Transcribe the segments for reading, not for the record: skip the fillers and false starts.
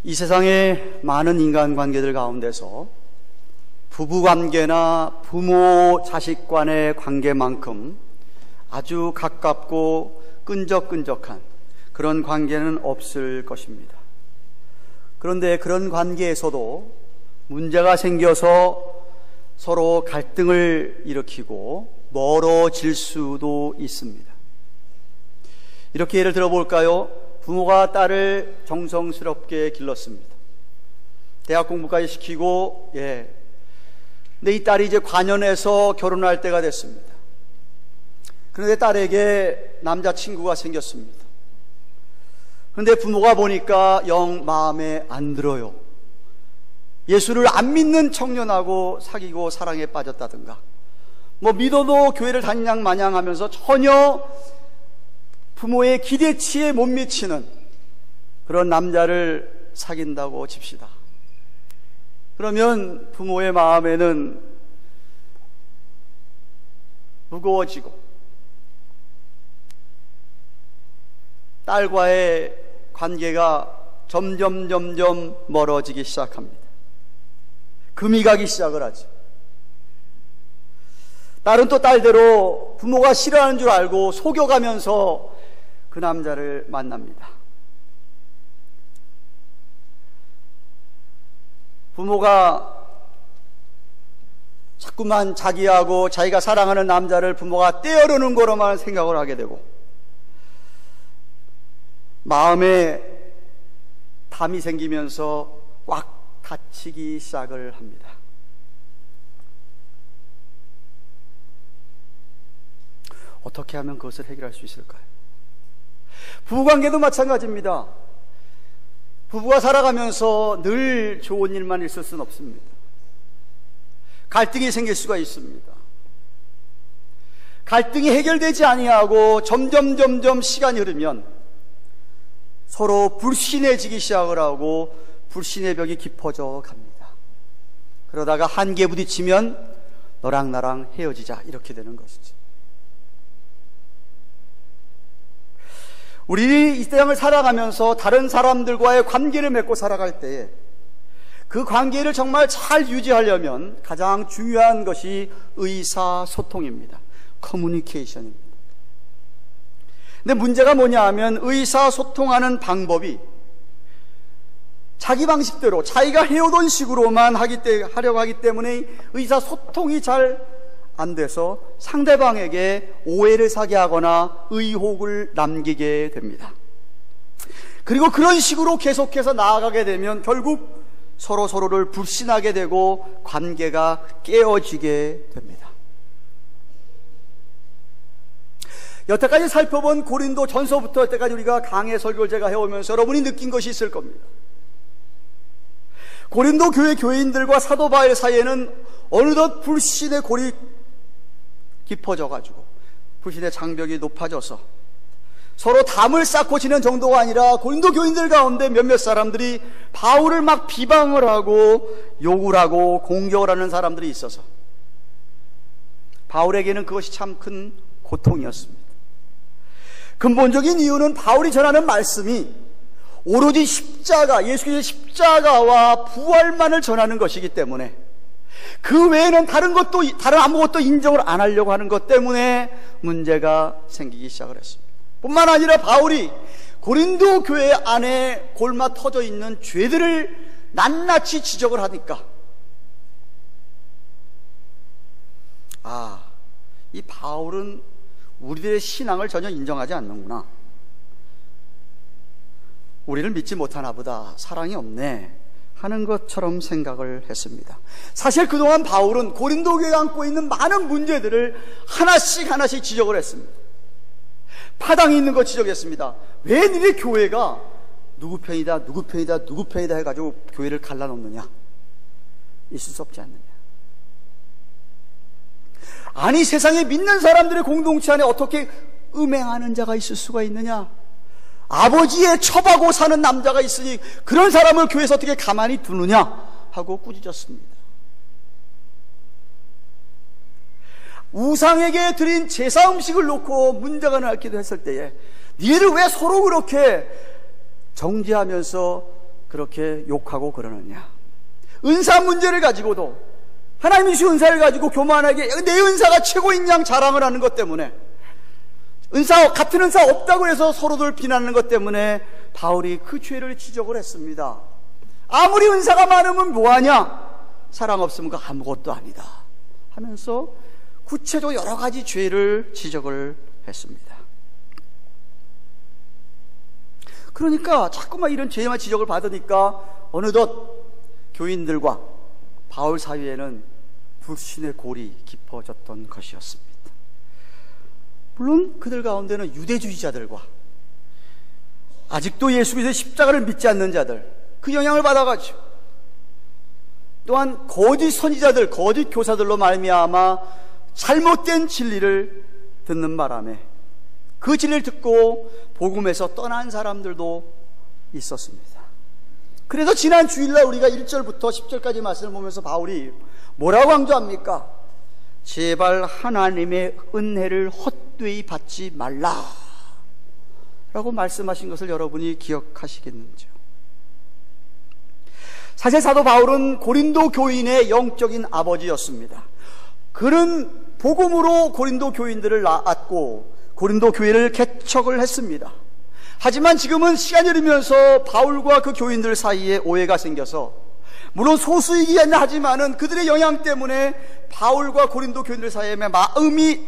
이 세상의 많은 인간관계들 가운데서 부부관계나 부모 자식 간의 관계만큼 아주 가깝고 끈적끈적한 그런 관계는 없을 것입니다. 그런데 그런 관계에서도 문제가 생겨서 서로 갈등을 일으키고 멀어질 수도 있습니다. 이렇게 예를 들어볼까요? 부모가 딸을 정성스럽게 길렀습니다. 대학 공부까지 시키고, 근데 이 딸이 이제 관연해서 결혼할 때가 됐습니다. 그런데 딸에게 남자친구가 생겼습니다. 그런데 부모가 보니까 영 마음에 안 들어요. 예수를 안 믿는 청년하고 사귀고 사랑에 빠졌다든가, 믿어도 교회를 다니냐 마냥 하면서 전혀 부모의 기대치에 못 미치는 그런 남자를 사귄다고 칩시다. 그러면 부모의 마음에는 무거워지고 딸과의 관계가 점점 멀어지기 시작합니다. 금이 가기 시작을 하죠. 딸은 또 딸대로 부모가 싫어하는 줄 알고 속여가면서 그 남자를 만납니다. 부모가 자꾸만 자기하고 자기가 사랑하는 남자를 부모가 떼어르는 거로만 생각을 하게 되고 마음에 담이 생기면서 꽉 닫히기 시작을 합니다. 어떻게 하면 그것을 해결할 수 있을까요? 부부관계도 마찬가지입니다. 부부가 살아가면서 늘 좋은 일만 있을 수는 없습니다. 갈등이 생길 수가 있습니다. 갈등이 해결되지 아니하고 점점 시간이 흐르면 서로 불신해지기 시작을 하고 불신의 벽이 깊어져 갑니다. 그러다가 한계에 부딪히면 너랑 나랑 헤어지자 이렇게 되는 것이죠. 우리 이 세상을 살아가면서 다른 사람들과의 관계를 맺고 살아갈 때에 그 관계를 정말 잘 유지하려면 가장 중요한 것이 의사소통입니다. 커뮤니케이션입니다. 근데 문제가 뭐냐 하면 의사소통하는 방법이 자기 방식대로 자기가 해오던 식으로만 하려고 하기 때문에 의사소통이 잘 안 돼서 상대방에게 오해를 사게 하거나 의혹을 남기게 됩니다. 그리고 그런 식으로 계속해서 나아가게 되면 결국 서로를 불신하게 되고 관계가 깨어지게 됩니다. 여태까지 살펴본 고린도 전서부터 여태까지 우리가 강해 설교를 제가 해오면서 여러분이 느낀 것이 있을 겁니다. 고린도 교회 교인들과 사도 바울 사이에는 어느덧 불신의 골이 깊어져가지고 불신의 장벽이 높아져서 서로 담을 쌓고 지낸 정도가 아니라 고린도 교인들 가운데 몇몇 사람들이 바울을 막 비방을 하고 욕을 하고 공격을 하는 사람들이 있어서 바울에게는 그것이 참 큰 고통이었습니다. 근본적인 이유는 바울이 전하는 말씀이 오로지 십자가, 예수의 십자가와 부활만을 전하는 것이기 때문에 그 외에는 다른 아무것도 인정을 안 하려고 하는 것 때문에 문제가 생기기 시작을 했습니다. 뿐만 아니라 바울이 고린도 교회 안에 골마 터져 있는 죄들을 낱낱이 지적을 하니까 이 바울은 우리들의 신앙을 전혀 인정하지 않는구나. 우리를 믿지 못하나 보다. 사랑이 없네 하는 것처럼 생각을 했습니다. 사실 그동안 바울은 고린도 교회가 안고 있는 많은 문제들을 하나씩 지적을 했습니다. 파당이 있는 거 지적했습니다. 왜 니네 교회가 누구 편이다 해가지고 교회를 갈라놓느냐? 있을 수 없지 않느냐? 아니 세상에 믿는 사람들의 공동체 안에 어떻게 음행하는 자가 있을 수가 있느냐? 아버지의 첩하고 사는 남자가 있으니 그런 사람을 교회에서 어떻게 가만히 두느냐 하고 꾸짖었습니다. 우상에게 드린 제사 음식을 놓고 문제가 나기도 했을 때에 니들 왜 서로 그렇게 정죄하면서 그렇게 욕하고 그러느냐? 은사 문제를 가지고도 하나님이 주신 은사를 가지고 교만하게 내 은사가 최고인 양 자랑을 하는 것 때문에, 같은 은사 없다고 해서 서로들 비난하는 것 때문에 바울이 그 죄를 지적을 했습니다. 아무리 은사가 많으면 뭐하냐? 사랑 없으면 그 아무것도 아니다 하면서 구체적으로 여러 가지 죄를 지적을 했습니다. 그러니까 자꾸만 이런 죄만 지적을 받으니까 어느덧 교인들과 바울 사이에는 불신의 골이 깊어졌던 것이었습니다. 물론 그들 가운데는 유대주의자들과 아직도 예수 그리스도의 십자가를 믿지 않는 자들, 그 영향을 받아가지고, 또한 거짓 선지자들, 거짓 교사들로 말미암아 잘못된 진리를 듣는 바람에 그 진리를 듣고 복음에서 떠난 사람들도 있었습니다. 그래서 지난 주일날 우리가 1절부터 10절까지 말씀을 보면서 바울이 뭐라고 강조합니까? 제발 하나님의 은혜를 헛되이 받지 말라 라고 말씀하신 것을 여러분이 기억하시겠는지요? 사실 사도 바울은 고린도 교인의 영적인 아버지였습니다. 그는 복음으로 고린도 교인들을 낳았고 고린도 교회를 개척을 했습니다. 하지만 지금은 시간이 흐르면서 바울과 그 교인들 사이에 오해가 생겨서, 물론 소수이긴 하지만은 그들의 영향 때문에 바울과 고린도 교인들 사이에 마음이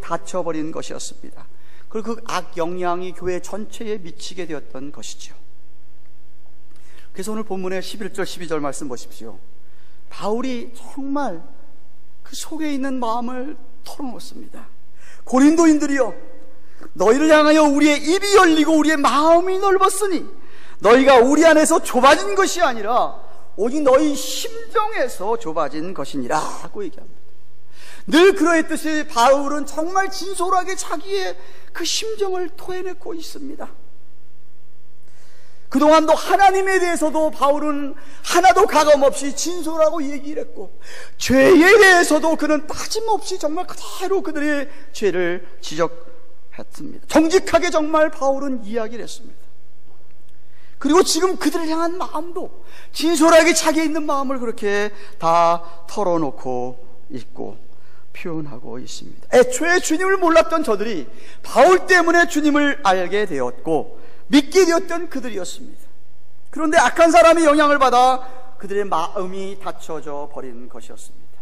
닫혀버린 것이었습니다. 그리고 그 악 영향이 교회 전체에 미치게 되었던 것이죠. 그래서 오늘 본문의 11절 12절 말씀 보십시오. 바울이 정말 그 속에 있는 마음을 털어놓습니다. 고린도인들이여, 너희를 향하여 우리의 입이 열리고 우리의 마음이 넓었으니 너희가 우리 안에서 좁아진 것이 아니라 오직 너희 심정에서 좁아진 것이니라 하고 얘기합니다. 늘 그러했듯이 바울은 정말 진솔하게 자기의 그 심정을 토해내고 있습니다. 그동안도 하나님에 대해서도 바울은 하나도 가감없이 진솔하고 얘기를 했고, 죄에 대해서도 그는 빠짐없이 정말 그대로 그들의 죄를 지적했습니다. 정직하게 정말 바울은 이야기를 했습니다. 그리고 지금 그들을 향한 마음도 진솔하게 자기에 있는 마음을 그렇게 다 털어놓고 있고 표현하고 있습니다. 애초에 주님을 몰랐던 저들이 바울 때문에 주님을 알게 되었고 믿게 되었던 그들이었습니다. 그런데 악한 사람의 영향을 받아 그들의 마음이 닫혀져 버린 것이었습니다.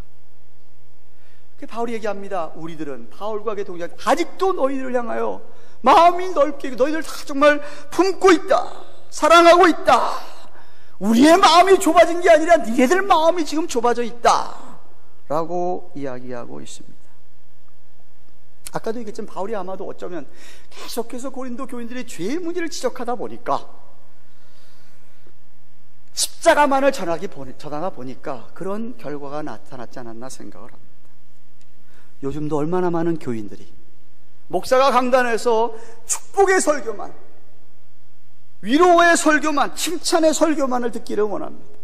바울이 얘기합니다. 우리들은 바울과 그의 동료들 아직도 너희들을 향하여 마음이 넓게 너희들 다 정말 품고 있다, 사랑하고 있다. 우리의 마음이 좁아진 게 아니라 니네들 마음이 지금 좁아져 있다 라고 이야기하고 있습니다. 아까도 얘기했지만 바울이 아마도 어쩌면 계속해서 고린도 교인들의 죄의 문제를 지적하다 보니까 십자가만을 전하다 보니까 그런 결과가 나타났지 않았나 생각을 합니다. 요즘도 얼마나 많은 교인들이 목사가 강단에서 축복의 설교만, 위로의 설교만, 칭찬의 설교만을 듣기를 원합니다.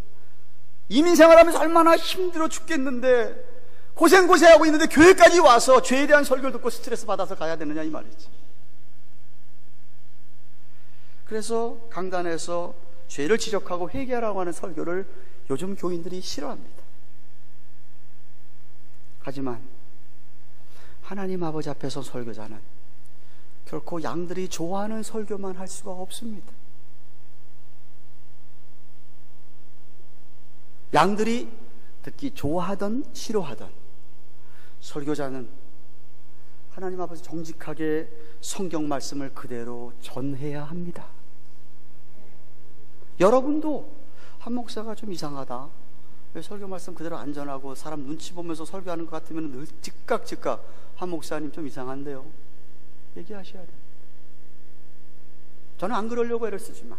이민생활하면서 얼마나 힘들어 죽겠는데 고생하고 있는데 교회까지 와서 죄에 대한 설교를 듣고 스트레스 받아서 가야 되느냐 이 말이지. 그래서 강단에서 죄를 지적하고 회개하라고 하는 설교를 요즘 교인들이 싫어합니다. 하지만 하나님 아버지 앞에서 설교자는 결코 양들이 좋아하는 설교만 할 수가 없습니다. 양들이 듣기 좋아하던 싫어하던 설교자는 하나님 앞에서 정직하게 성경 말씀을 그대로 전해야 합니다. 여러분도 한 목사가 좀 이상하다, 왜 설교 말씀 그대로 안 전하고 사람 눈치 보면서 설교하는 것 같으면 늘 즉각 한 목사님 좀 이상한데요, 얘기하셔야 돼요. 저는 안 그러려고 애를 쓰지만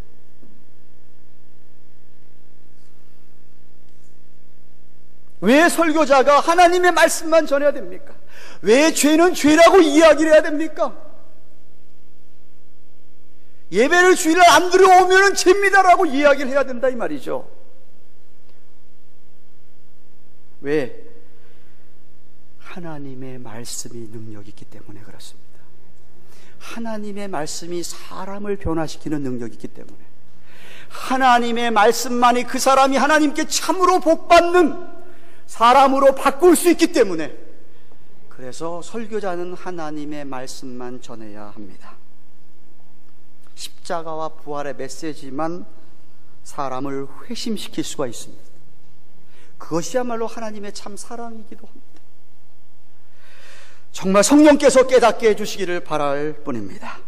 왜 설교자가 하나님의 말씀만 전해야 됩니까? 왜 죄는 죄라고 이야기를 해야 됩니까? 예배를 주일날 안 들어오면 죄입니다라고 이야기를 해야 된다 이 말이죠. 왜? 하나님의 말씀이 능력이 있기 때문에 그렇습니다. 하나님의 말씀이 사람을 변화시키는 능력이 있기 때문에 하나님의 말씀만이 그 사람이 하나님께 참으로 복받는 사람으로 바꿀 수 있기 때문에, 그래서 설교자는 하나님의 말씀만 전해야 합니다. 십자가와 부활의 메시지만 사람을 회심시킬 수가 있습니다. 그것이야말로 하나님의 참 사랑이기도 합니다. 정말 성령께서 깨닫게 해주시기를 바랄 뿐입니다.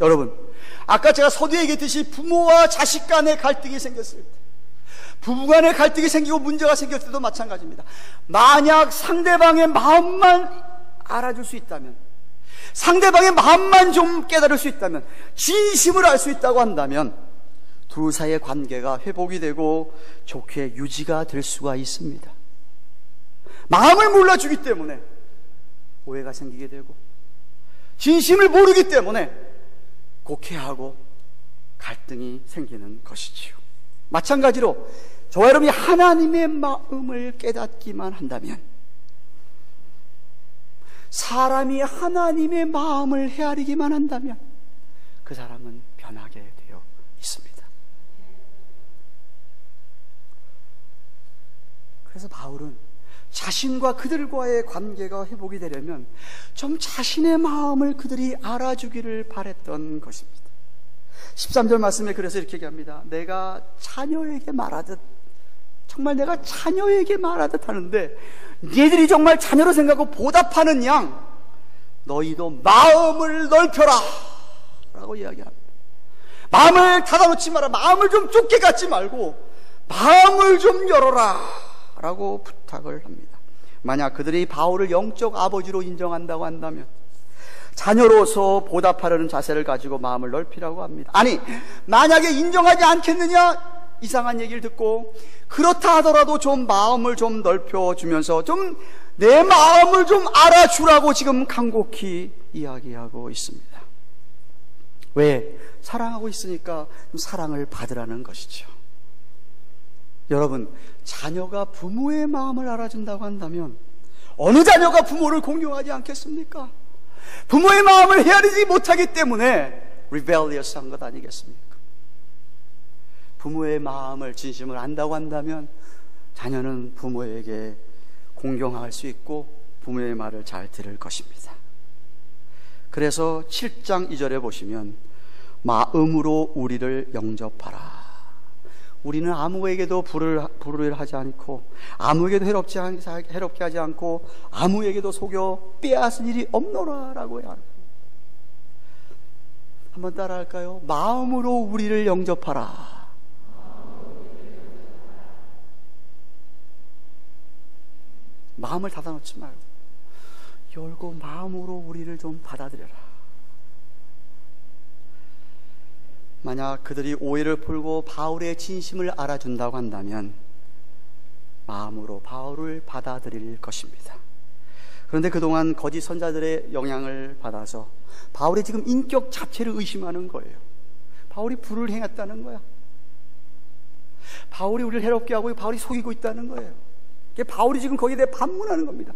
여러분, 아까 제가 서두에 얘기했듯이 부모와 자식 간의 갈등이 생겼을 때, 부부 간의 갈등이 생기고 문제가 생겼을 때도 마찬가지입니다. 만약 상대방의 마음만 알아줄 수 있다면, 상대방의 마음만 좀 깨달을 수 있다면, 진심을 알 수 있다고 한다면 둘 사이의 관계가 회복이 되고 좋게 유지가 될 수가 있습니다. 마음을 몰라주기 때문에 오해가 생기게 되고, 진심을 모르기 때문에 곡해하고 갈등이 생기는 것이지요. 마찬가지로 저와 여러분이 하나님의 마음을 깨닫기만 한다면, 사람이 하나님의 마음을 헤아리기만 한다면 그 사람은 변하게 되어 있습니다. 그래서 바울은 자신과 그들과의 관계가 회복이 되려면 좀 자신의 마음을 그들이 알아주기를 바랬던 것입니다. 13절 말씀에 그래서 이렇게 얘기합니다. 내가 자녀에게 말하듯, 정말 내가 자녀에게 말하듯 하는데 얘들이 정말 자녀로 생각하고 보답하는 양 너희도 마음을 넓혀라 라고 이야기합니다. 마음을 닫아놓지 마라. 마음을 좀 좁게 갖지 말고 마음을 좀 열어라 라고 부탁을 합니다. 만약 그들이 바울을 영적 아버지로 인정한다고 한다면 자녀로서 보답하려는 자세를 가지고 마음을 넓히라고 합니다. 아니, 만약에 인정하지 않겠느냐? 이상한 얘기를 듣고, 그렇다 하더라도 좀 마음을 좀 넓혀주면서 좀 내 마음을 좀 알아주라고 지금 간곡히 이야기하고 있습니다. 왜? 사랑하고 있으니까 사랑을 받으라는 것이죠. 여러분, 자녀가 부모의 마음을 알아준다고 한다면 어느 자녀가 부모를 공경하지 않겠습니까? 부모의 마음을 헤아리지 못하기 때문에 rebellious한 것 아니겠습니까? 부모의 마음을, 진심을 안다고 한다면 자녀는 부모에게 공경할 수 있고 부모의 말을 잘 들을 것입니다. 그래서 7장 2절에 보시면 마음으로 우리를 영접하라. 우리는 아무에게도 불의를 하지 않고, 아무에게도 해롭게 하지 않고, 아무에게도 속여 빼앗을 일이 없노라 라고 해야 합니다. 한번 따라 할까요? 마음으로 우리를 영접하라. 마음을 닫아놓지 말고 열고 마음으로 우리를 좀 받아들여라. 만약 그들이 오해를 풀고 바울의 진심을 알아준다고 한다면 마음으로 바울을 받아들일 것입니다. 그런데 그동안 거짓 선자들의 영향을 받아서 바울의 지금 인격 자체를 의심하는 거예요. 바울이 불을 행했다는 거야. 바울이 우리를 해롭게 하고 바울이 속이고 있다는 거예요. 바울이 지금 거기에 대해 반문하는 겁니다.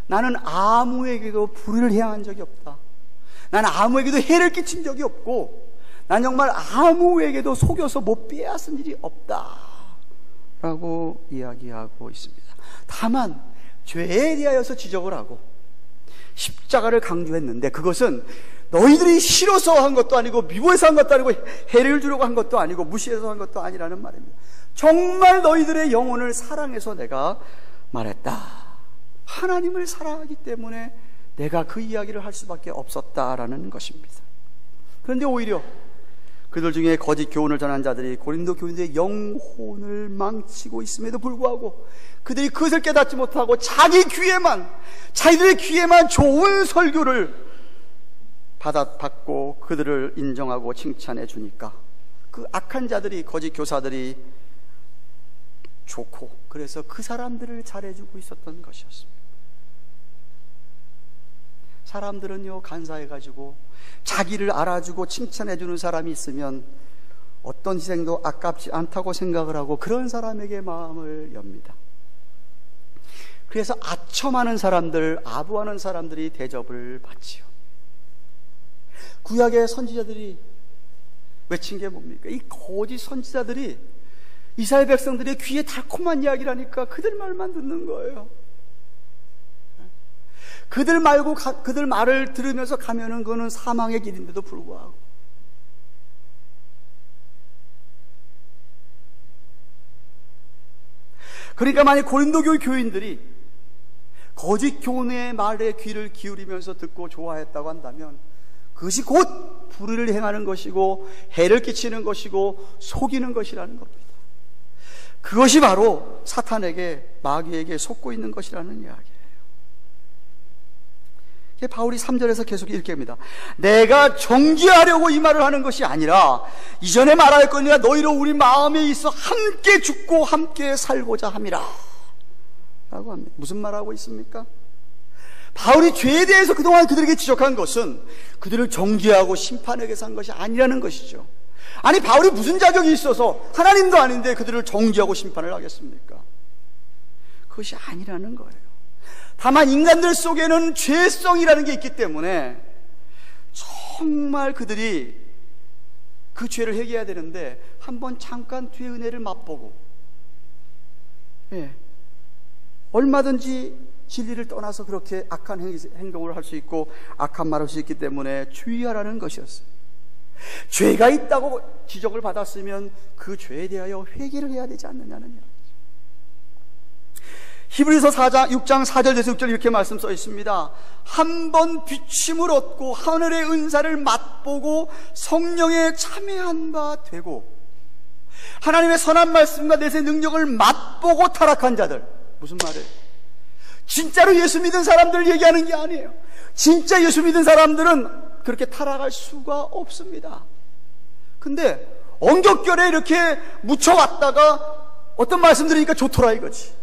나는 아무에게도 불의를 행한 적이 없다. 나는 아무에게도 해를 끼친 적이 없고, 난 정말 아무에게도 속여서 못 빼앗은 일이 없다 라고 이야기하고 있습니다. 다만 죄에 대하여서 지적을 하고 십자가를 강조했는데, 그것은 너희들이 싫어서 한 것도 아니고 미워해서 한 것도 아니고 해를 주려고 한 것도 아니고 무시해서 한 것도 아니라는 말입니다. 정말 너희들의 영혼을 사랑해서 내가 말했다. 하나님을 사랑하기 때문에 내가 그 이야기를 할 수밖에 없었다라는 것입니다. 그런데 오히려 그들 중에 거짓 교훈을 전한 자들이 고린도 교인들의 영혼을 망치고 있음에도 불구하고 그들이 그것을 깨닫지 못하고 자기들의 귀에만 좋은 설교를 받고 그들을 인정하고 칭찬해 주니까 그 악한 자들이, 거짓 교사들이 좋고, 그래서 그 사람들을 잘해주고 있었던 것이었습니다. 사람들은요, 간사해가지고 자기를 알아주고 칭찬해주는 사람이 있으면 어떤 희생도 아깝지 않다고 생각을 하고 그런 사람에게 마음을 엽니다. 그래서 아첨하는 사람들, 아부하는 사람들이 대접을 받지요. 구약의 선지자들이 외친 게 뭡니까? 이 거짓 선지자들이 이스라엘 백성들의 귀에 달콤한 이야기를 하니까 그들 말만 듣는 거예요. 그들 말을 들으면서 가면은 그거는 사망의 길인데도 불구하고. 그러니까 만약 고린도 교회 교인들이 거짓 교훈의 말에 귀를 기울이면서 듣고 좋아했다고 한다면 그것이 곧 불의를 행하는 것이고 해를 끼치는 것이고 속이는 것이라는 겁니다. 그것이 바로 사탄에게, 마귀에게 속고 있는 것이라는 이야기예요. 바울이 3절에서 계속 이렇게 합니다. 내가 정죄하려고 이 말을 하는 것이 아니라 이전에 말하였거니와 너희로 우리 마음에 있어 함께 죽고 함께 살고자 함이라 라고 합니다. 무슨 말하고 있습니까? 바울이 죄에 대해서 그동안 그들에게 지적한 것은 그들을 정죄하고 심판하기 위해서 한 것이 아니라는 것이죠. 아니, 바울이 무슨 자격이 있어서 하나님도 아닌데 그들을 정죄하고 심판을 하겠습니까? 그것이 아니라는 거예요. 다만 인간들 속에는 죄성이라는 게 있기 때문에 정말 그들이 그 죄를 해결해야 되는데 한번 잠깐 뒤의 은혜를 맛보고 얼마든지 진리를 떠나서 그렇게 악한 행동을 할 수 있고 악한 말을 할 수 있기 때문에 주의하라는 것이었어요. 죄가 있다고 지적을 받았으면 그 죄에 대하여 회개를 해야 되지 않느냐는 이야기죠. 히브리서 6장 4절에서 6절 이렇게 말씀 써 있습니다. 한 번 비침을 얻고 하늘의 은사를 맛보고 성령에 참여한 바 되고 하나님의 선한 말씀과 내세 능력을 맛보고 타락한 자들. 무슨 말이에요? 진짜로 예수 믿은 사람들 얘기하는 게 아니에요. 진짜 예수 믿은 사람들은 그렇게 타락할 수가 없습니다. 근데 엉겹결에 이렇게 묻혀왔다가 어떤 말씀 들으니까 좋더라 이거지.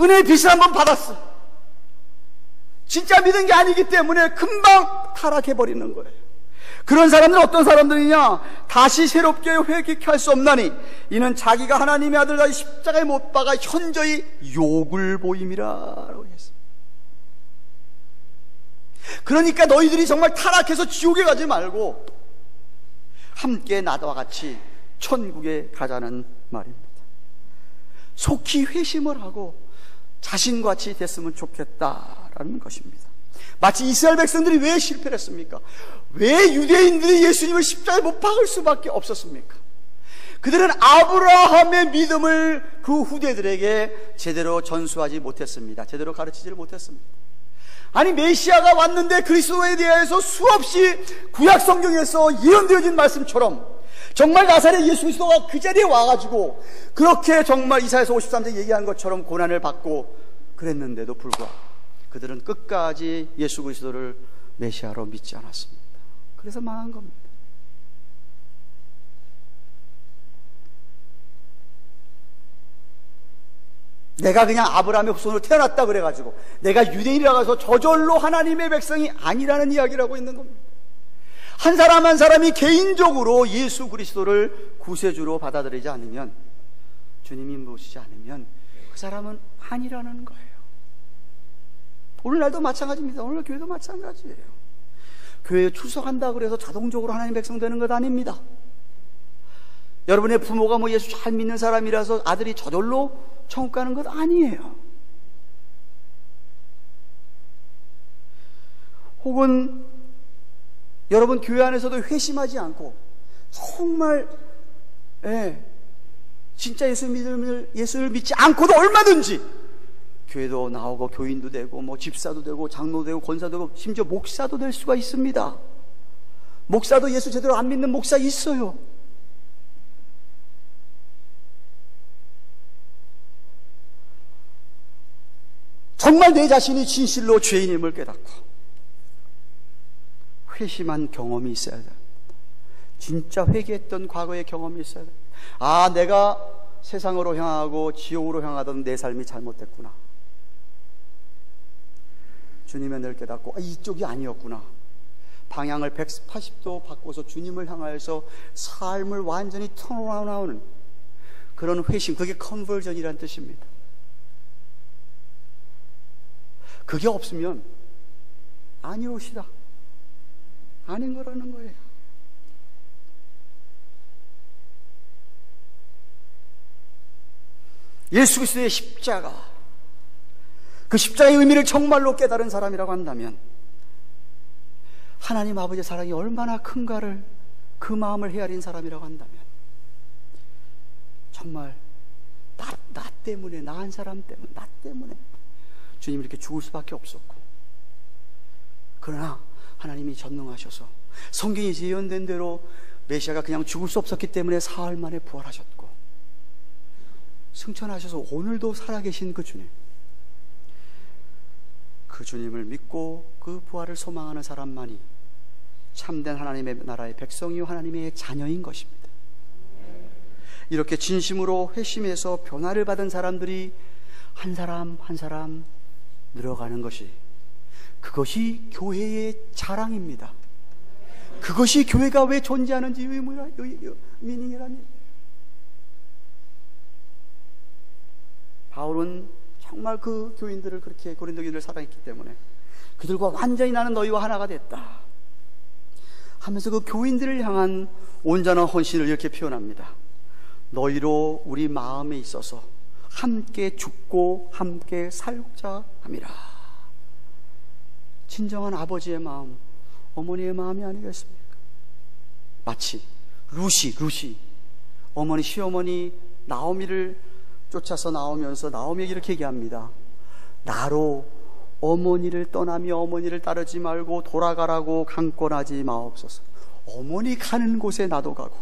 은혜의 빛을 한번 받았어. 진짜 믿은 게 아니기 때문에 금방 타락해버리는 거예요. 그런 사람들은 어떤 사람들이냐? 다시 새롭게 회개할 수 없나니 이는 자기가 하나님의 아들 다시 십자가에 못 박아 현저히 욕을 보임이라고 했습니다. 그러니까 너희들이 정말 타락해서 지옥에 가지 말고 함께 나와 같이 천국에 가자는 말입니다. 속히 회심을 하고 자신과 같이 됐으면 좋겠다라는 것입니다. 마치 이스라엘 백성들이 왜 실패를 했습니까? 왜 유대인들이 예수님을 십자가에 못 박을 수밖에 없었습니까? 그들은 아브라함의 믿음을 그 후대들에게 제대로 전수하지 못했습니다. 제대로 가르치지를 못했습니다. 아니, 메시아가 왔는데 그리스도에 대해서 수없이 구약 성경에서 예언되어진 말씀처럼 정말 나사렛 예수 그리스도가 그 자리에 와가지고 그렇게 정말 이사야서 53장 얘기한 것처럼 고난을 받고 그랬는데도 불구하고 그들은 끝까지 예수 그리스도를 메시아로 믿지 않았습니다. 그래서 망한 겁니다. 내가 그냥 아브라함의 후손으로 태어났다 그래가지고 내가 유대인이라고 해서 저절로 하나님의 백성이 아니라는 이야기를 하고 있는 겁니다. 한 사람 한 사람이 개인적으로 예수 그리스도를 구세주로 받아들이지 않으면, 주님이 모시지 않으면 그 사람은 아니라는 거예요. 오늘날도 마찬가지입니다. 오늘 교회도 마찬가지예요. 교회에 출석한다 그래서 자동적으로 하나님 백성 되는 것 아닙니다. 여러분의 부모가 뭐 예수 잘 믿는 사람이라서 아들이 저절로 천국 가는 것 아니에요. 혹은 여러분 교회 안에서도 회심하지 않고 정말 진짜 예수를 믿지 않고도 얼마든지 교회도 나오고 교인도 되고 뭐 집사도 되고 장로도 되고 권사도 되고 심지어 목사도 될 수가 있습니다. 목사도 예수 제대로 안 믿는 목사 있어요. 정말 내 자신이 진실로 죄인임을 깨닫고 회심한 경험이 있어야 돼요. 진짜 회개했던 과거의 경험이 있어야 돼요. 아, 내가 세상으로 향하고 지옥으로 향하던 내 삶이 잘못됐구나. 주님의 늘 깨닫고 이쪽이 아니었구나. 방향을 180도 바꿔서 주님을 향하여서 삶을 완전히 턴어라운드하는 그런 회심, 그게 컨버전이라는 뜻입니다. 그게 없으면 아니오시다, 아닌 거라는 거예요. 예수 그리스도의 십자가, 그 십자가의 의미를 정말로 깨달은 사람이라고 한다면 하나님 아버지의 사랑이 얼마나 큰가를 그 마음을 헤아린 사람이라고 한다면 정말 나 때문에, 나 한 사람 때문에, 나 때문에 주님이 이렇게 죽을 수밖에 없었고, 그러나 하나님이 전능하셔서 성경이 예언된 대로 메시아가 그냥 죽을 수 없었기 때문에 사흘 만에 부활하셨고, 승천하셔서 오늘도 살아계신 그 주님, 그 주님을 믿고 그 부활을 소망하는 사람만이 참된 하나님의 나라의 백성이요 하나님의 자녀인 것입니다. 이렇게 진심으로 회심해서 변화를 받은 사람들이 한 사람 한 사람 늘어가는 것이, 그것이 교회의 자랑입니다. 그것이 교회가 왜 존재하는지 미닝이라니. 바울은 정말 그 교인들을 그렇게, 고린도 교인들을 사랑했기 때문에 그들과 완전히 나는 너희와 하나가 됐다 하면서 그 교인들을 향한 온전한 헌신을 이렇게 표현합니다. 너희로 우리 마음에 있어서 함께 죽고 함께 살고자 함이라. 진정한 아버지의 마음, 어머니의 마음이 아니겠습니까? 마치 루시 어머니, 시어머니 나오미를 쫓아서 나오면서 나오미에게 이렇게 얘기합니다. 나로 어머니를 떠나며 어머니를 따르지 말고 돌아가라고 강권하지 마옵소서. 어머니 가는 곳에 나도 가고,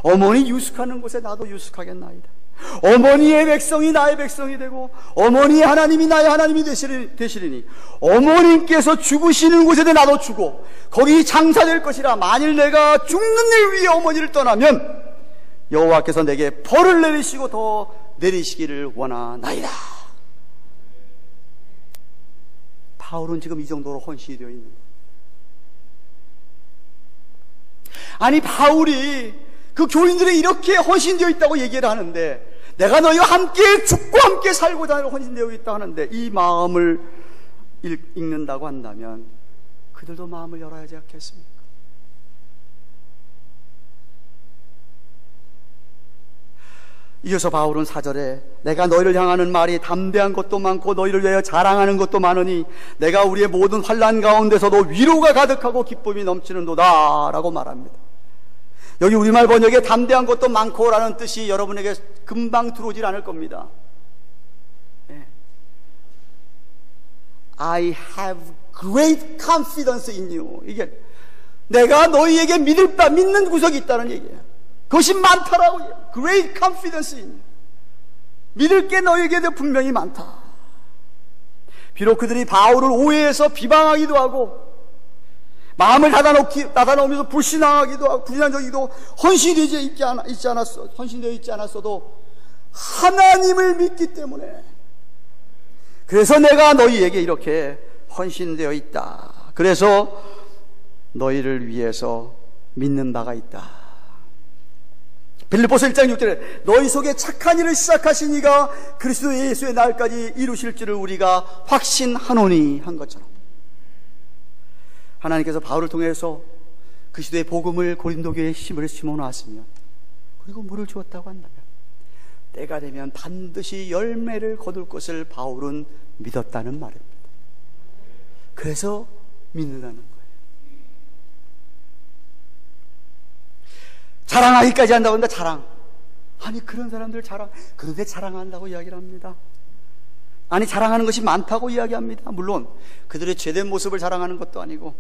어머니 유숙하는 곳에 나도 유숙하겠나이다. 어머니의 백성이 나의 백성이 되고, 어머니의 하나님이 나의 하나님이 되시리니 어머님께서 죽으시는 곳에 나도 죽고 거기 장사될 것이라. 만일 내가 죽는 일 위해 어머니를 떠나면 여호와께서 내게 벌을 내리시고 더 내리시기를 원하나이다. 바울은 지금 이 정도로 헌신이 되어 있는 거예요. 아니, 바울이 그 교인들이 이렇게 헌신되어 있다고 얘기를 하는데, 내가 너희와 함께 죽고 함께 살고자 하는 헌신되어 있다 하는데, 이 마음을 읽는다고 한다면 그들도 마음을 열어야지 않겠습니까? 이어서 바울은 4절에 내가 너희를 향하는 말이 담대한 것도 많고 너희를 위하여 자랑하는 것도 많으니 내가 우리의 모든 환난 가운데서도 위로가 가득하고 기쁨이 넘치는도다 라고 말합니다. 여기 우리말 번역에 담대한 것도 많고라는 뜻이 여러분에게 금방 들어오질 않을 겁니다. I have great confidence in you. 이게 내가 너희에게 믿는 구석이 있다는 얘기예요. 그것이 많다라고. Great confidence in you. 믿을 게 너희에게도 분명히 많다. 비록 그들이 바울을 오해해서 비방하기도 하고 마음을 닫아놓으면서 불신하기도 하고 불신한적이도 헌신되어 있지 않았어도 하나님을 믿기 때문에, 그래서 내가 너희에게 이렇게 헌신되어 있다. 그래서 너희를 위해서 믿는 바가 있다. 빌립보서 1장 6절에 너희 속에 착한 일을 시작하신 이가 그리스도 예수의 날까지 이루실 줄을 우리가 확신하노니 한 것처럼, 하나님께서 바울을 통해서 그리스도의 복음을 고린도 교회에 심을 심어놨으면, 그리고 물을 주었다고 한다면 때가 되면 반드시 열매를 거둘 것을 바울은 믿었다는 말입니다. 그래서 믿는다는 거예요. 자랑하기까지 한다고 한다. 자랑. 아니, 그런 사람들 그런데 자랑한다고 이야기를 합니다. 아니, 자랑하는 것이 많다고 이야기합니다. 물론 그들의 죄된 모습을 자랑하는 것도 아니고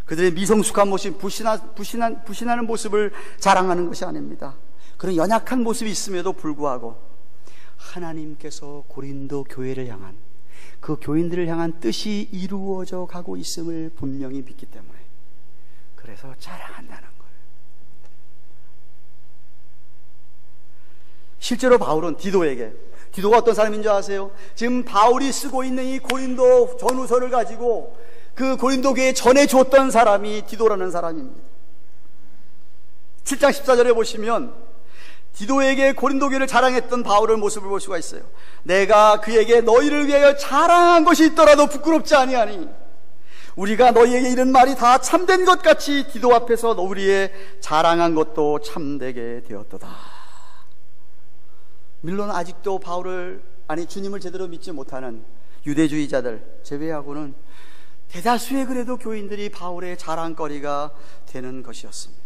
그들의 미성숙한 모습, 불신하는 모습을 자랑하는 것이 아닙니다. 그런 연약한 모습이 있음에도 불구하고 하나님께서 고린도 교회를 향한, 그 교인들을 향한 뜻이 이루어져 가고 있음을 분명히 믿기 때문에 그래서 자랑한다는 거예요. 실제로 바울은 디도가 어떤 사람인 줄 아세요? 지금 바울이 쓰고 있는 이 고린도 전후서를 가지고 그 고린도 교회에 전해줬던 사람이 디도라는 사람입니다. 7장 14절에 보시면 디도에게 고린도 교회를 자랑했던 바울의 모습을 볼 수가 있어요. 내가 그에게 너희를 위하여 자랑한 것이 있더라도 부끄럽지 아니하니 우리가 너희에게 이런 말이 다 참된 것 같이 디도 앞에서 우리의 자랑한 것도 참되게 되었도다. 물론 아직도 주님을 제대로 믿지 못하는 유대주의자들 제외하고는 대다수의 그래도 교인들이 바울의 자랑거리가 되는 것이었습니다.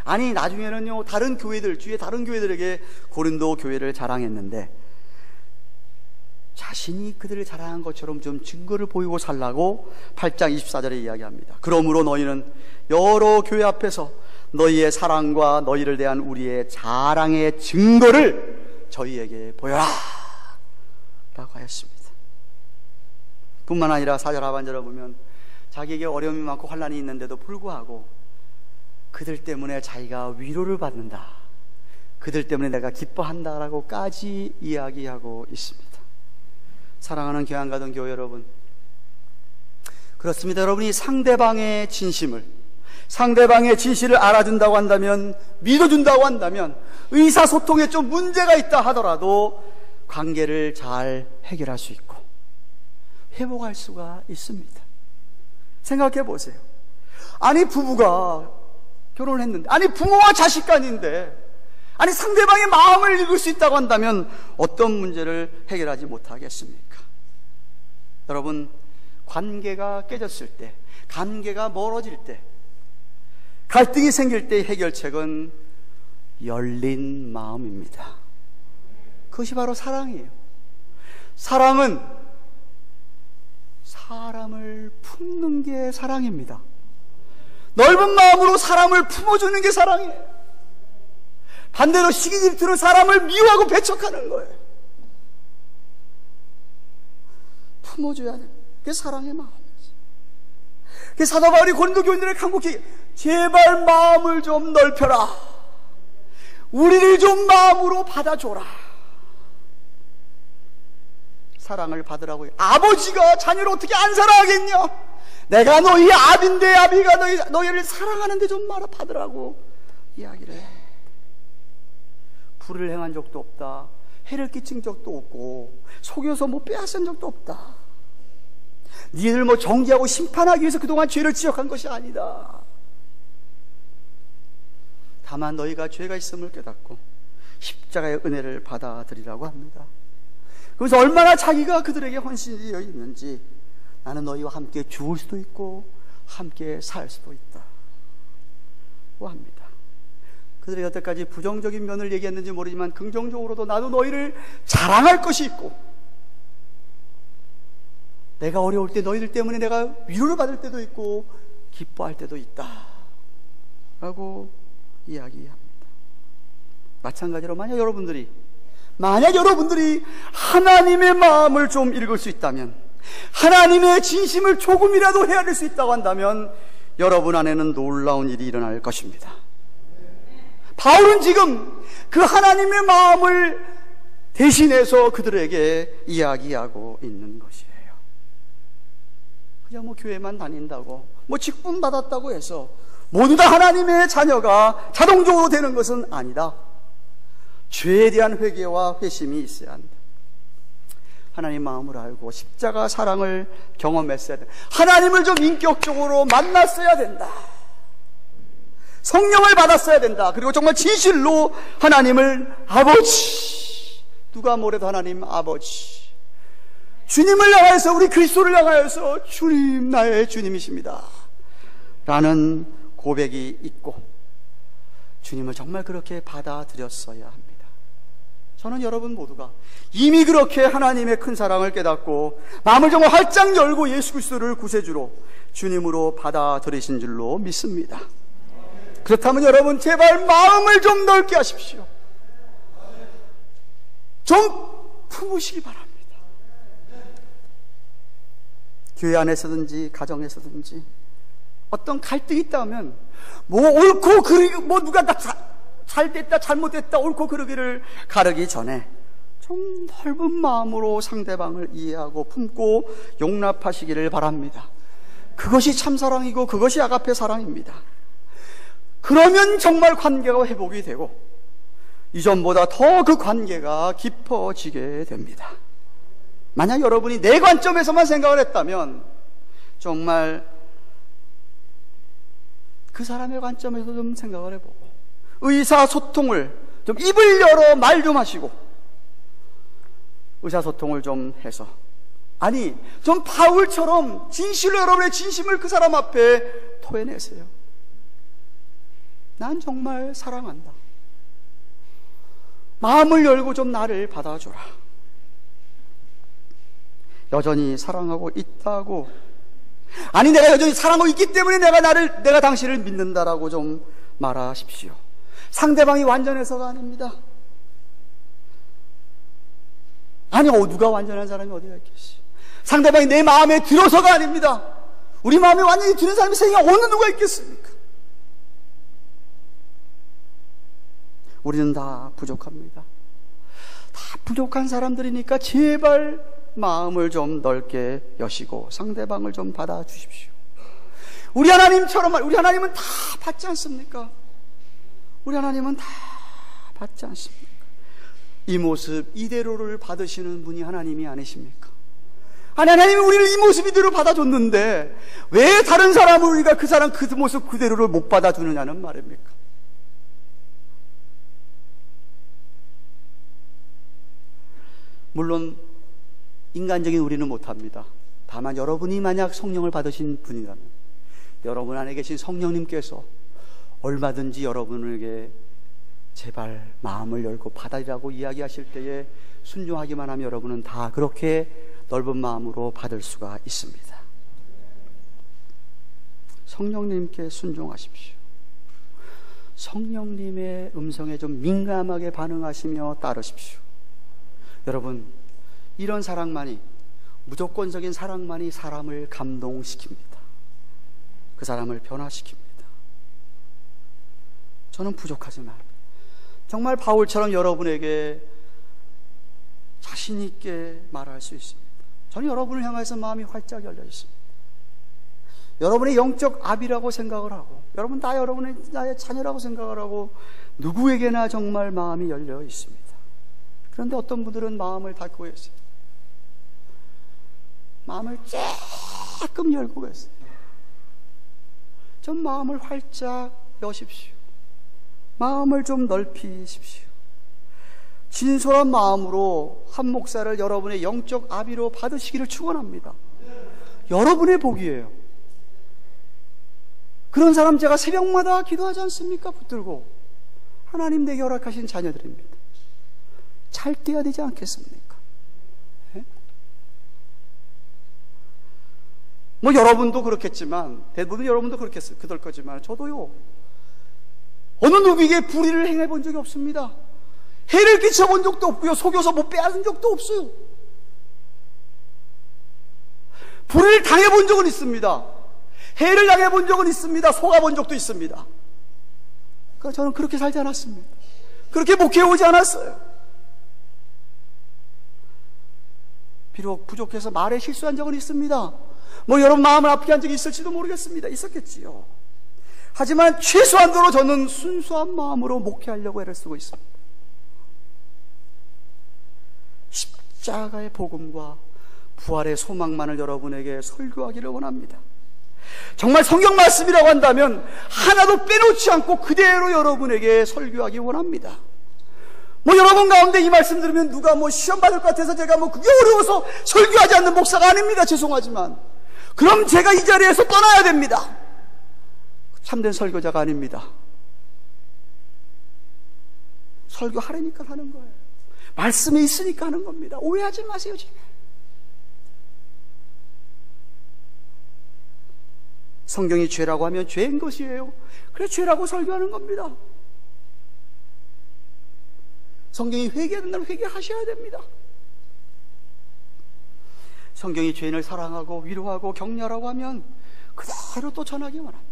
아니, 나중에는요, 주위의 다른 교회들에게 고린도 교회를 자랑했는데, 자신이 그들을 자랑한 것처럼 좀 증거를 보이고 살라고 8장 24절에 이야기합니다. 그러므로 너희는 여러 교회 앞에서 너희의 사랑과 너희를 대한 우리의 자랑의 증거를 저희에게 보여라 라고 하였습니다. 뿐만 아니라 4절 하반절을 보면 자기에게 어려움이 많고 환난이 있는데도 불구하고 그들 때문에 자기가 위로를 받는다, 그들 때문에 내가 기뻐한다라고까지 이야기하고 있습니다. 사랑하는 교양가든 교회 여러분, 그렇습니다. 여러분이 상대방의 진실을 알아준다고 한다면, 믿어준다고 한다면, 의사소통에 좀 문제가 있다 하더라도 관계를 잘 해결할 수 있고 회복할 수가 있습니다. 생각해 보세요. 아니, 부부가 결혼을 했는데, 아니, 부모와 자식 간인데, 아니, 상대방의 마음을 읽을 수 있다고 한다면 어떤 문제를 해결하지 못하겠습니까? 여러분, 관계가 깨졌을 때, 관계가 멀어질 때, 갈등이 생길 때의 해결책은 열린 마음입니다. 그것이 바로 사랑이에요. 사랑은 사람을 품는 게 사랑입니다. 넓은 마음으로 사람을 품어주는 게 사랑이에요. 반대로 시기 질투로 사람을 미워하고 배척하는 거예요. 품어줘야 돼. 그게 사랑의 마음이지. 그래서 사도 바울이 고린도 교인들에게 간곡히 제발 마음을 좀 넓혀라. 우리를 좀 마음으로 받아줘라. 사랑을 받으라고 해요. 아버지가 자녀를 어떻게 안 사랑하겠냐? 내가 너희 아비인데 아비가 너희를 사랑하는데 좀 말아 받으라고 이야기를 해. 불을 행한 적도 없다, 해를 끼친 적도 없고, 속여서 빼앗은 적도 없다. 니들 정죄하고 심판하기 위해서 그동안 죄를 지적한 것이 아니다. 다만 너희가 죄가 있음을 깨닫고 십자가의 은혜를 받아들이라고 합니다. 그래서 얼마나 자기가 그들에게 헌신되어 있는지, 나는 너희와 함께 죽을 수도 있고 함께 살 수도 있다고 합니다. 그들이 여태까지 부정적인 면을 얘기했는지 모르지만 긍정적으로도 나도 너희를 자랑할 것이 있고, 내가 어려울 때 너희들 때문에 내가 위로를 받을 때도 있고 기뻐할 때도 있다 라고 이야기합니다. 마찬가지로 만약 여러분들이 하나님의 마음을 좀 읽을 수 있다면, 하나님의 진심을 조금이라도 헤아릴 수 있다고 한다면 여러분 안에는 놀라운 일이 일어날 것입니다. 바울은 지금 그 하나님의 마음을 대신해서 그들에게 이야기하고 있는 것이에요. 그냥 교회만 다닌다고, 직분 받았다고 해서 모두 다 하나님의 자녀가 자동적으로 되는 것은 아니다. 죄에 대한 회개와 회심이 있어야 한다. 하나님 마음을 알고 십자가 사랑을 경험했어야 된다. 하나님을 좀 인격적으로 만났어야 된다. 성령을 받았어야 된다. 그리고 정말 진실로 하나님을 아버지, 누가 뭐래도 하나님 아버지, 주님을 향하여서, 우리 그리스도를 향하여서 주님 나의 주님이십니다 라는 고백이 있고 주님을 정말 그렇게 받아들였어야 합니다. 저는 여러분 모두가 이미 그렇게 하나님의 큰 사랑을 깨닫고 마음을 정말 활짝 열고 예수 그리스도를 구세주로 주님으로 받아들이신 줄로 믿습니다. 그렇다면 여러분, 제발 마음을 좀 넓게 하십시오. 좀 품으시기 바랍니다. 교회 안에서든지 가정에서든지 어떤 갈등이 있다면 옳고 그르기, 누가 잘됐다 잘못됐다 옳고 그르기를 가르기 전에 좀 넓은 마음으로 상대방을 이해하고 품고 용납하시기를 바랍니다. 그것이 참사랑이고 그것이 아가페 사랑입니다. 그러면 정말 관계가 회복이 되고 이전보다 더 그 관계가 깊어지게 됩니다. 만약 여러분이 내 관점에서만 생각을 했다면 정말 그 사람의 관점에서 좀 생각을 해보고 의사소통을 좀 입을 열어 말 좀 하시고 의사소통을 좀 해서, 아니 좀 바울처럼 진실로 여러분의 진심을 그 사람 앞에 토해내세요. 난 정말 사랑한다. 마음을 열고 좀 나를 받아줘라. 여전히 사랑하고 있다고, 아니 내가 여전히 사랑하고 있기 때문에 내가 당신을 믿는다라고 좀 말하십시오. 상대방이 완전해서가 아닙니다. 아니 누가 완전한 사람이 어디가 있겠어. 상대방이 내 마음에 들어서가 아닙니다. 우리 마음에 완전히 드는 사람이 세상에 어느 누가 있겠습니까? 우리는 다 부족합니다. 다 부족한 사람들이니까 제발 마음을 좀 넓게 여시고 상대방을 좀 받아주십시오. 우리 하나님처럼, 우리 하나님은 다 받지 않습니까? 우리 하나님은 다 받지 않습니까? 이 모습 이대로를 받으시는 분이 하나님이 아니십니까? 아니, 하나님이 우리를 이 모습 이대로 받아줬는데 왜 다른 사람을 우리가 그 사람 그 모습 그대로를 못 받아주느냐는 말입니까? 물론 인간적인 우리는 못합니다. 다만 여러분이 만약 성령을 받으신 분이라면 여러분 안에 계신 성령님께서 얼마든지 여러분에게 제발 마음을 열고 받아라고 이야기하실 때에 순종하기만 하면 여러분은 다 그렇게 넓은 마음으로 받을 수가 있습니다. 성령님께 순종하십시오. 성령님의 음성에 좀 민감하게 반응하시며 따르십시오. 여러분, 이런 사랑만이, 무조건적인 사랑만이 사람을 감동시킵니다. 그 사람을 변화시킵니다. 저는 부족하지만 정말 바울처럼 여러분에게 자신 있게 말할 수 있습니다. 저는 여러분을 향해서 마음이 활짝 열려 있습니다. 여러분의 영적 아비라고 생각을 하고, 여러분 다 여러분의 나의 자녀라고 생각을 하고, 누구에게나 정말 마음이 열려 있습니다. 그런데 어떤 분들은 마음을 닫고 계세요. 마음을 조금 열고 계세요. 좀 마음을 활짝 여십시오. 마음을 좀 넓히십시오. 진솔한 마음으로 한 목사를 여러분의 영적 아비로 받으시기를 축원합니다. 여러분의 복이에요. 그런 사람 제가 새벽마다 기도하지 않습니까? 붙들고 하나님 내게 허락하신 자녀들입니다. 잘 돼야 되지 않겠습니까? 네? 뭐 여러분도 그렇겠지만, 대부분 여러분도 그럴 거지만 저도요, 어느 누구에게 불의를 행해본 적이 없습니다. 해를 끼쳐본 적도 없고요, 속여서 못 빼앗은 적도 없어요. 불의를 당해본 적은 있습니다. 해를 당해본 적은 있습니다. 속아본 적도 있습니다. 그러니까 저는 그렇게 살지 않았습니다. 그렇게 목회해오지 않았어요. 비록 부족해서 말에 실수한 적은 있습니다. 뭐 여러분 마음을 아프게 한 적이 있을지도 모르겠습니다. 있었겠지요. 하지만 최소한도로 저는 순수한 마음으로 목회하려고 애를 쓰고 있습니다. 십자가의 복음과 부활의 소망만을 여러분에게 설교하기를 원합니다. 정말 성경 말씀이라고 한다면 하나도 빼놓지 않고 그대로 여러분에게 설교하기 원합니다. 뭐 여러분 가운데 이 말씀 들으면 누가 뭐 시험 받을 것 같아서 제가 뭐 그게 어려워서 설교하지 않는 목사가 아닙니다. 죄송하지만. 그럼 제가 이 자리에서 떠나야 됩니다. 참된 설교자가 아닙니다. 설교하려니까 하는 거예요. 말씀이 있으니까 하는 겁니다. 오해하지 마세요, 지금. 성경이 죄라고 하면 죄인 것이에요. 그래, 죄라고 설교하는 겁니다. 성경이 회개해야 된다면 회개하셔야 됩니다. 성경이 죄인을 사랑하고 위로하고 격려하라고 하면 그대로 또 전하기 원합니다.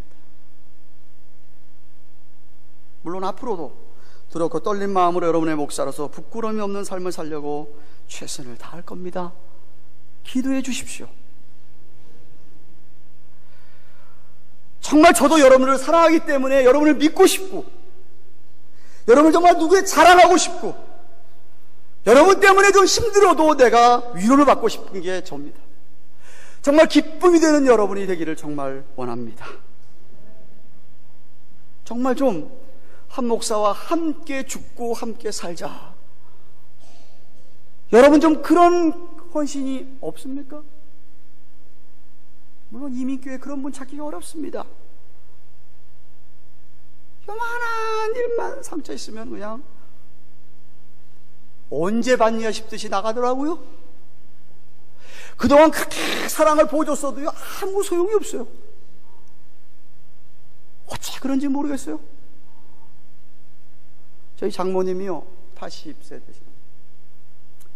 물론 앞으로도 두렵고 떨린 마음으로 여러분의 목사로서 부끄러움이 없는 삶을 살려고 최선을 다할 겁니다. 기도해 주십시오. 정말 저도 여러분을 사랑하기 때문에 여러분을 믿고 싶고, 여러분 정말 누구에 자랑하고 싶고, 여러분 때문에 좀 힘들어도 내가 위로를 받고 싶은 게 저입니다. 정말 기쁨이 되는 여러분이 되기를 정말 원합니다. 정말 좀 한 목사와 함께 죽고 함께 살자. 여러분 좀 그런 헌신이 없습니까? 물론 이민교회 그런 분 찾기가 어렵습니다. 요만한 일만 상처 있으면 그냥 언제 받냐 싶듯이 나가더라고요. 그동안 그렇게 사랑을 보여줬어도요, 아무 소용이 없어요. 어째 그런지 모르겠어요. 저희 장모님이요, 80세 되시는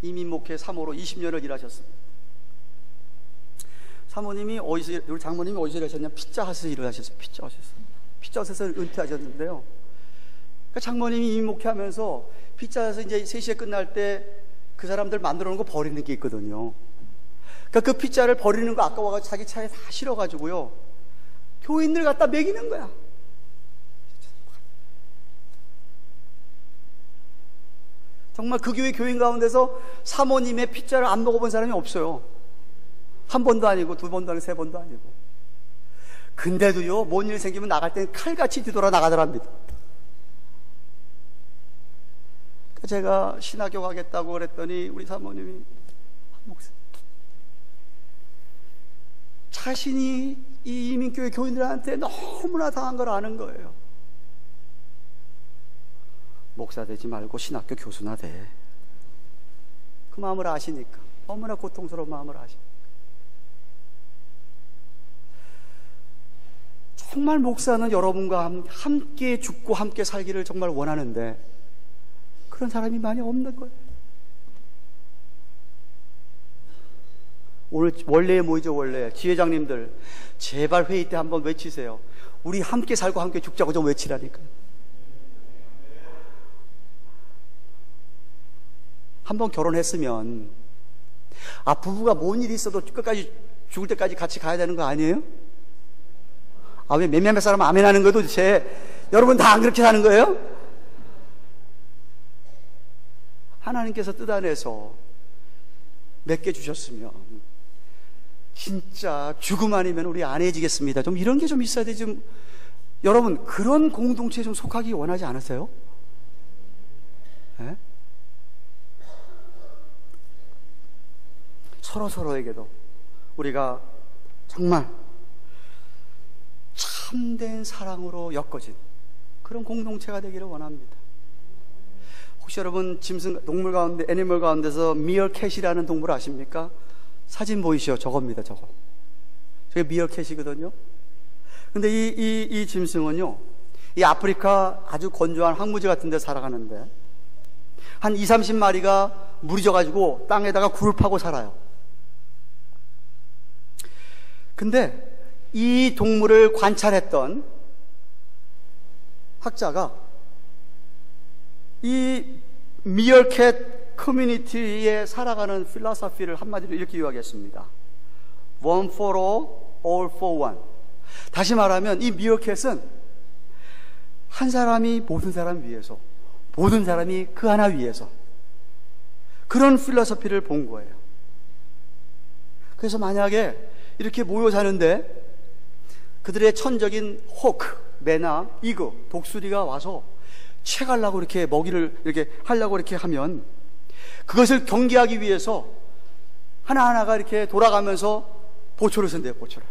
이민 목회 3호로 20년을 일하셨습니다. 사모님이 우리 장모님이 어디서 일하셨냐? 피자헛에서 일을 하셨어요. 피자헛에서 은퇴하셨는데요. 그러니까 장모님이 이민 목회하면서 피자헛에서 이제 3시에 끝날 때 그 사람들 만들어 놓은 거 버리는 게 있거든요. 그러니까 그 피자를 버리는 거 아까워가지고 자기 차에 다 실어가지고요, 교인들 갖다 먹이는 거야. 정말 그 교회 교인 가운데서 사모님의 피자를 안 먹어본 사람이 없어요. 한 번도 아니고, 두 번도 아니고, 세 번도 아니고. 근데도요, 뭔 일 생기면 나갈 땐 칼같이 뒤돌아 나가더랍니다. 제가 신학교 가겠다고 그랬더니 우리 사모님이, 목사님, 자신이 이 이민교회 교인들한테 너무나 당한 걸 아는 거예요. 목사 되지 말고 신학교 교수나 돼. 그 마음을 아시니까, 너무나 고통스러운 마음을 아시니까. 정말 목사는 여러분과 함께 죽고 함께 살기를 정말 원하는데 그런 사람이 많이 없는 거예요. 오늘 원래에 모이죠. 원래 지회장님들 제발 회의 때 한번 외치세요. 우리 함께 살고 함께 죽자고 좀 외치라니까요. 한번 결혼했으면 부부가 뭔 일이 있어도 끝까지 죽을 때까지 같이 가야 되는 거 아니에요? 왜 몇몇 사람은 아멘 하는 거예요 도대체? 여러분 다 안 그렇게 사는 거예요? 하나님께서 뜯어내서 몇 개 주셨으면 진짜 죽음 아니면 우리 안 해지겠습니다. 좀 이런 게 좀 있어야 되지. 여러분 그런 공동체에 좀 속하기 원하지 않으세요? 네? 서로에게도 우리가 정말 참된 사랑으로 엮어진 그런 공동체가 되기를 원합니다. 혹시 여러분 짐승, 동물 가운데, 애니멀 가운데서 미어캣이라는 동물 아십니까? 사진 보이시죠? 저겁니다, 저거. 저게 미어캣이거든요. 근데 이 짐승은요, 이 아프리카 아주 건조한 황무지 같은 데 살아가는데, 한 20-30마리가 무리져가지고 땅에다가 굴을 파고 살아요. 근데 이 동물을 관찰했던 학자가 이 미어캣 커뮤니티에 살아가는 필로소피를 한마디로 이렇게 요약했습니다. One for all, all for one. 다시 말하면 이 미어캣은 한 사람이 모든 사람 위해서, 모든 사람이 그 하나 위해서, 그런 필로소피를 본 거예요. 그래서 만약에 이렇게 모여 사는데 그들의 천적인 호크, 매나, 이그, 독수리가 와서 채가려고 이렇게 먹이를 이렇게 하려고 이렇게 하면 그것을 경계하기 위해서 하나하나가 이렇게 돌아가면서 보초를 선대요, 보초를.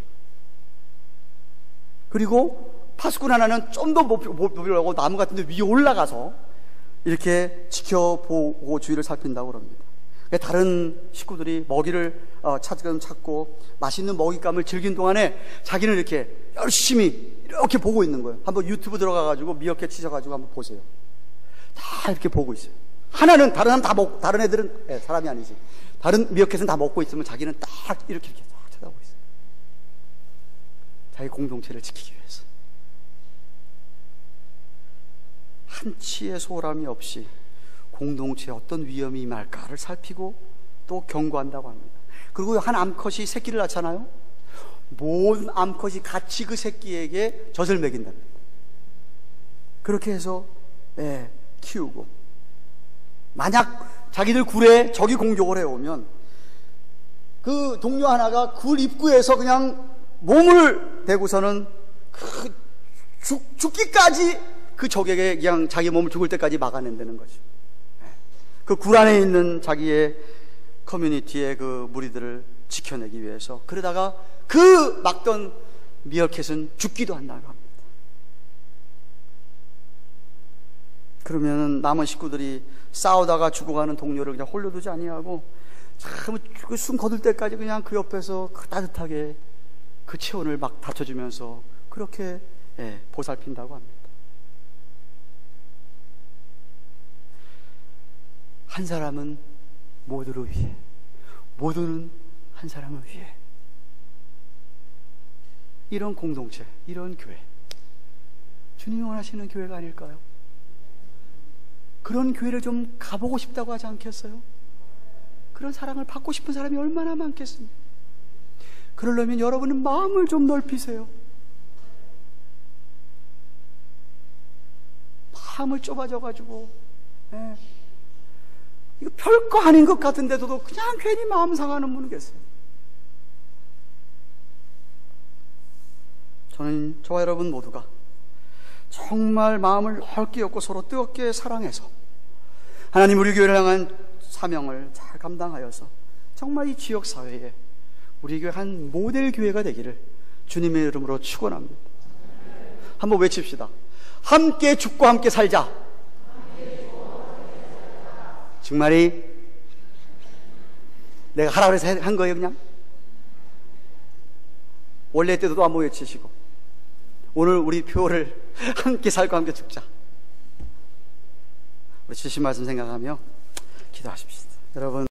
그리고 파수꾼 하나는 좀 더 높이려고 나무 같은 데 위에 올라가서 이렇게 지켜보고 주위를 살핀다고 그럽니다. 다른 식구들이 먹이를 찾고 맛있는 먹잇감을 즐긴 동안에 자기는 이렇게 열심히 이렇게 보고 있는 거예요. 한번 유튜브 들어가가지고 미어캣 치셔가지고 한번 보세요. 다 이렇게 보고 있어요. 하나는 다른 사람 다 먹고, 다른 애들은 사람이 아니지. 다른 미어캣은 다 먹고 있으면 자기는 딱 이렇게 딱 쳐다보고 있어요. 자기 공동체를 지키기 위해서. 한치의 소홀함이 없이 공동체에 어떤 위험이 임할까를 살피고 또 경고한다고 합니다. 그리고 한 암컷이 새끼를 낳잖아요. 모든 암컷이 같이 그 새끼에게 젖을 먹인답니다. 그렇게 해서 키우고, 만약 자기들 굴에 적이 공격을 해오면 그 동료 하나가 굴 입구에서 그냥 몸을 대고서는 죽기까지 그 적에게 그냥 자기 몸을 죽을 때까지 막아낸다는 거죠. 그 그 굴 안에 있는 자기의 커뮤니티의 그 무리들을 지켜내기 위해서. 그러다가 그 막던 미어캣은 죽기도 한다고 합니다. 그러면 남은 식구들이 싸우다가 죽어가는 동료를 그냥 홀로 두지 아니하고 참 숨 거둘 때까지 그냥 그 옆에서 그 따뜻하게 그 체온을 막 받쳐주면서 그렇게 보살핀다고 합니다. 한 사람은 모두를 위해, 모두는 한 사람을 위해. 이런 공동체, 이런 교회, 주님이 원하시는 교회가 아닐까요? 그런 교회를 좀 가보고 싶다고 하지 않겠어요? 그런 사랑을 받고 싶은 사람이 얼마나 많겠습니까? 그러려면 여러분은 마음을 좀 넓히세요. 마음을 좁아져가지고, 이거 별거 아닌 것 같은데도 그냥 괜히 마음 상하는 분은 계세요. 저와 여러분 모두가 정말 마음을 넓게 엮고 서로 뜨겁게 사랑해서 하나님 우리 교회를 향한 사명을 잘 감당하여서 정말 이 지역사회에 우리 교회 한 모델 교회가 되기를 주님의 이름으로 축원합니다. 한번 외칩시다. 함께 죽고 함께 살자. 정말이 내가 하라고 해서 한 거예요 그냥? 원래 때도 한번 외치시고 오늘 우리 표를 함께 살고 함께 죽자. 우리 주신 말씀 생각하며 기도하십시다. 여러분